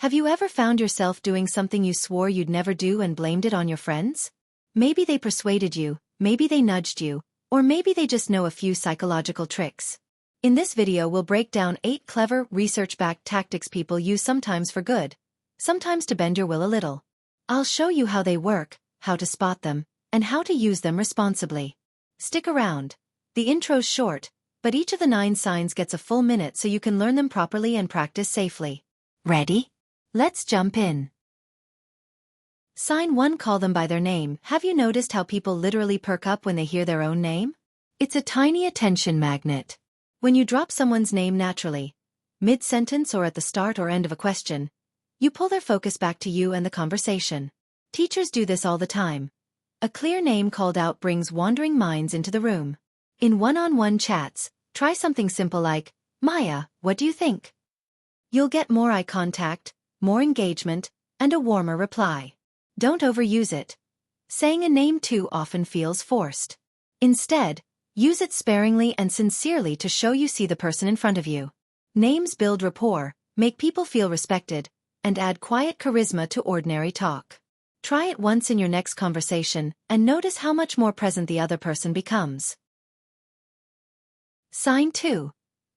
Have you ever found yourself doing something you swore you'd never do and blamed it on your friends? Maybe they persuaded you, maybe they nudged you, or maybe they just know a few psychological tricks. In this video we'll break down 8 clever, research-backed tactics people use sometimes for good, sometimes to bend your will a little. I'll show you how they work, how to spot them, and how to use them responsibly. Stick around. The intro's short, but each of the 9 signs gets a full minute so you can learn them properly and practice safely. Ready? Let's jump in. Sign 1: Call them by their name. Have you noticed how people literally perk up when they hear their own name? It's a tiny attention magnet. When you drop someone's name naturally, mid-sentence or at the start or end of a question, you pull their focus back to you and the conversation. Teachers do this all the time. A clear name called out brings wandering minds into the room. In one-on-one chats, try something simple like, "Maya, what do you think?" You'll get more eye contact, more engagement, and a warmer reply. Don't overuse it. Saying a name too often feels forced. Instead, use it sparingly and sincerely to show you see the person in front of you. Names build rapport, make people feel respected, and add quiet charisma to ordinary talk. Try it once in your next conversation and notice how much more present the other person becomes. Sign 2: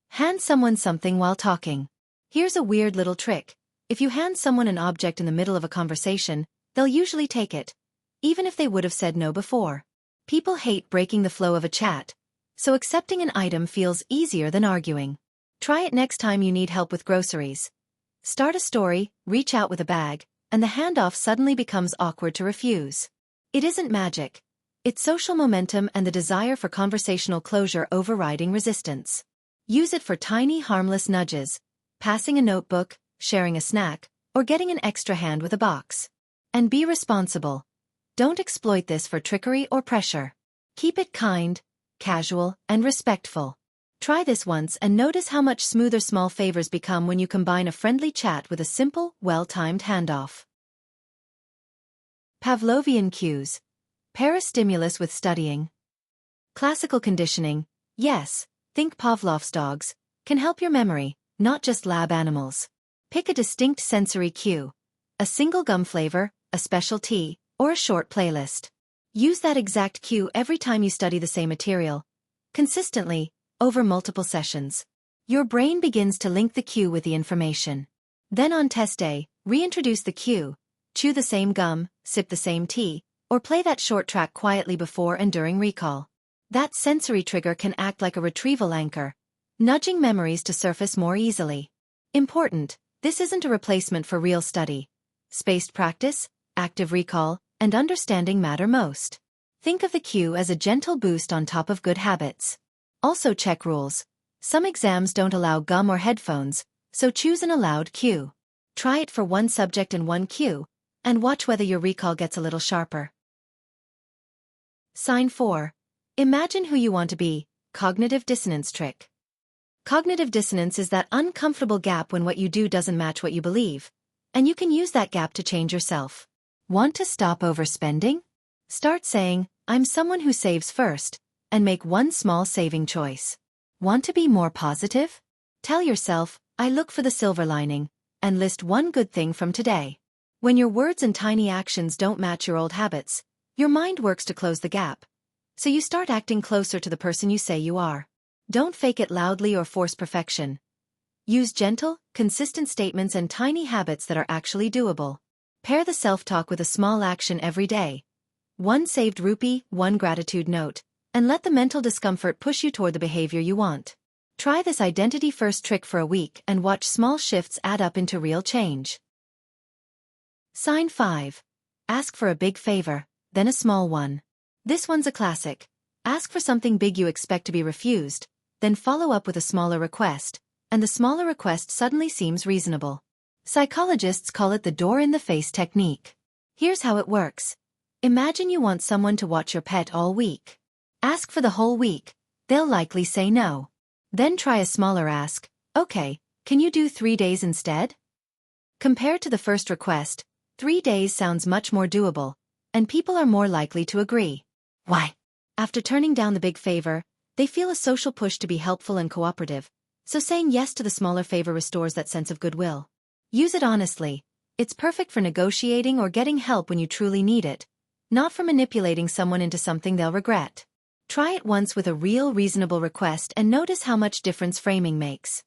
Hand someone something while talking. Here's a weird little trick. If you hand someone an object in the middle of a conversation, they'll usually take it, even if they would have said no before. People hate breaking the flow of a chat, so accepting an item feels easier than arguing. Try it next time you need help with groceries. Start a story, reach out with a bag, and the handoff suddenly becomes awkward to refuse. It isn't magic. It's social momentum and the desire for conversational closure overriding resistance. Use it for tiny harmless nudges, passing a notebook, sharing a snack, or getting an extra hand with a box. And be responsible. Don't exploit this for trickery or pressure. Keep it kind, casual, and respectful. Try this once and notice how much smoother small favors become when you combine a friendly chat with a simple, well-timed handoff. Pavlovian cues. Pair a stimulus with studying. Classical conditioning, yes, think Pavlov's dogs, can help your memory, not just lab animals. Pick a distinct sensory cue. A single gum flavor, a special tea, or a short playlist. Use that exact cue every time you study the same material. Consistently, over multiple sessions. Your brain begins to link the cue with the information. Then on test day, reintroduce the cue, chew the same gum, sip the same tea, or play that short track quietly before and during recall. That sensory trigger can act like a retrieval anchor, nudging memories to surface more easily. Important, this isn't a replacement for real study. Spaced practice, active recall, and understanding matter most. Think of the cue as a gentle boost on top of good habits. Also check rules. Some exams don't allow gum or headphones, so choose an allowed cue. Try it for one subject and one cue, and watch whether your recall gets a little sharper. Sign 4: Imagine who you want to be. Cognitive dissonance trick. Cognitive dissonance is that uncomfortable gap when what you do doesn't match what you believe, and you can use that gap to change yourself. Want to stop overspending? Start saying, "I'm someone who saves first," and make one small saving choice. Want to be more positive? Tell yourself, "I look for the silver lining," and list one good thing from today. When your words and tiny actions don't match your old habits, your mind works to close the gap. So you start acting closer to the person you say you are. Don't fake it loudly or force perfection. Use gentle, consistent statements and tiny habits that are actually doable. Pair the self-talk with a small action every day. One saved rupee, one gratitude note, and let the mental discomfort push you toward the behavior you want. Try this identity-first trick for a week and watch small shifts add up into real change. Sign 5: Ask for a big favor, then a small one. This one's a classic. Ask for something big you expect to be refused, then follow up with a smaller request, and the smaller request suddenly seems reasonable. Psychologists call it the door-in-the-face technique. Here's how it works. Imagine you want someone to watch your pet all week. Ask for the whole week. They'll likely say no. Then try a smaller ask. "Okay, can you do 3 days instead?" Compared to the first request, 3 days sounds much more doable, and people are more likely to agree. Why? After turning down the big favor, they feel a social push to be helpful and cooperative, so saying yes to the smaller favor restores that sense of goodwill. Use it honestly. It's perfect for negotiating or getting help when you truly need it, not for manipulating someone into something they'll regret. Try it once with a real reasonable request and notice how much difference framing makes.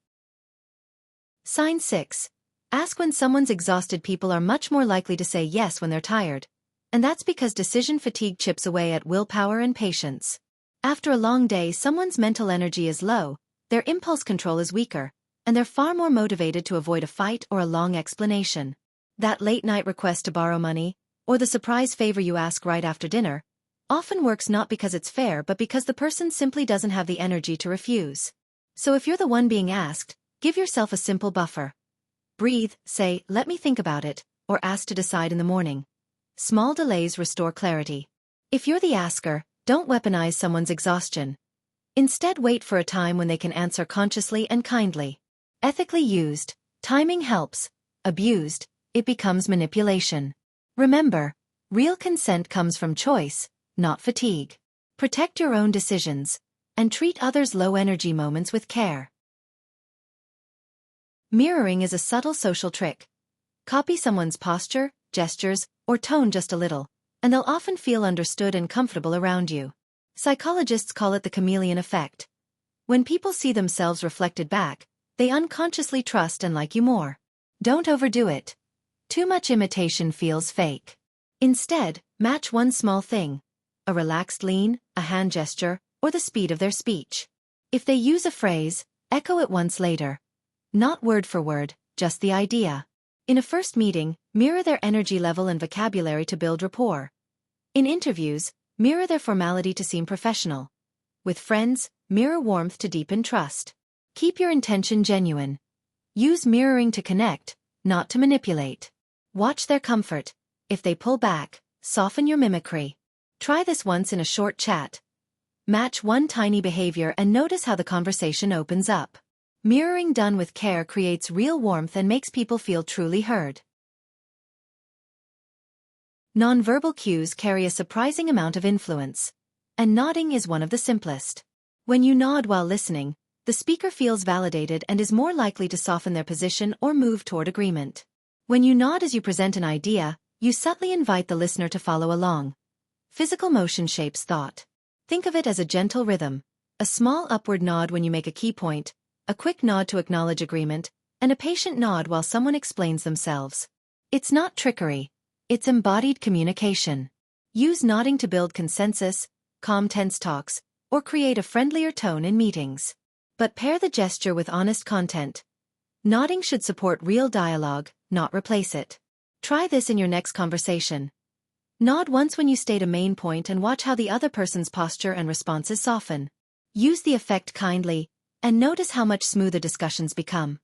Sign 6. Ask when someone's exhausted. People are much more likely to say yes when they're tired, and that's because decision fatigue chips away at willpower and patience. After a long day, someone's mental energy is low, their impulse control is weaker, and they're far more motivated to avoid a fight or a long explanation. That late-night request to borrow money, or the surprise favor you ask right after dinner, often works not because it's fair but because the person simply doesn't have the energy to refuse. So if you're the one being asked, give yourself a simple buffer. Breathe, say, "Let me think about it," or ask to decide in the morning. Small delays restore clarity. If you're the asker, don't weaponize someone's exhaustion. Instead, wait for a time when they can answer consciously and kindly. Ethically used, timing helps. Abused, it becomes manipulation. Remember, real consent comes from choice, not fatigue. Protect your own decisions, and treat others' low-energy moments with care. Mirroring is a subtle social trick. Copy someone's posture, gestures, or tone just a little, and they'll often feel understood and comfortable around you. Psychologists call it the chameleon effect. When people see themselves reflected back, they unconsciously trust and like you more. Don't overdo it. Too much imitation feels fake. Instead, match one small thing: a relaxed lean, a hand gesture, or the speed of their speech. If they use a phrase, echo it once later. Not word for word, just the idea. In a first meeting, mirror their energy level and vocabulary to build rapport. In interviews, mirror their formality to seem professional. With friends, mirror warmth to deepen trust. Keep your intention genuine. Use mirroring to connect, not to manipulate. Watch their comfort. If they pull back, soften your mimicry. Try this once in a short chat. Match one tiny behavior and notice how the conversation opens up. Mirroring done with care creates real warmth and makes people feel truly heard. Nonverbal cues carry a surprising amount of influence, and nodding is one of the simplest. When you nod while listening, the speaker feels validated and is more likely to soften their position or move toward agreement. When you nod as you present an idea, you subtly invite the listener to follow along. Physical motion shapes thought. Think of it as a gentle rhythm: a small upward nod when you make a key point, a quick nod to acknowledge agreement, and a patient nod while someone explains themselves. It's not trickery. It's embodied communication. Use nodding to build consensus, calm tense talks, or create a friendlier tone in meetings. But pair the gesture with honest content. Nodding should support real dialogue, not replace it. Try this in your next conversation. Nod once when you state a main point and watch how the other person's posture and responses soften. Use the effect kindly, and notice how much smoother discussions become.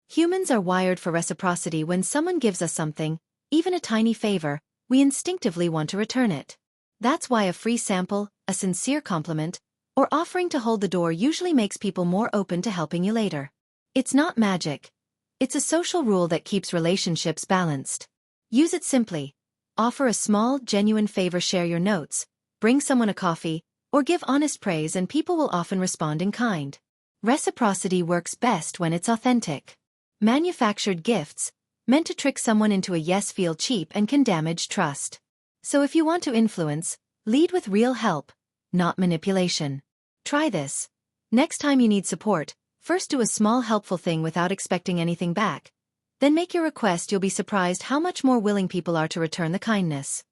Humans are wired for reciprocity. When someone gives us something, even a tiny favor, we instinctively want to return it. That's why a free sample, a sincere compliment, or offering to hold the door usually makes people more open to helping you later. It's not magic. It's a social rule that keeps relationships balanced. Use it simply. Offer a small, genuine favor, share your notes, bring someone a coffee, or give honest praise, and people will often respond in kind. Reciprocity works best when it's authentic. Manufactured gifts, meant to trick someone into a yes, feel cheap and can damage trust. So if you want to influence, lead with real help, not manipulation. Try this. Next time you need support, first do a small helpful thing without expecting anything back. Then make your request. You'll be surprised how much more willing people are to return the kindness.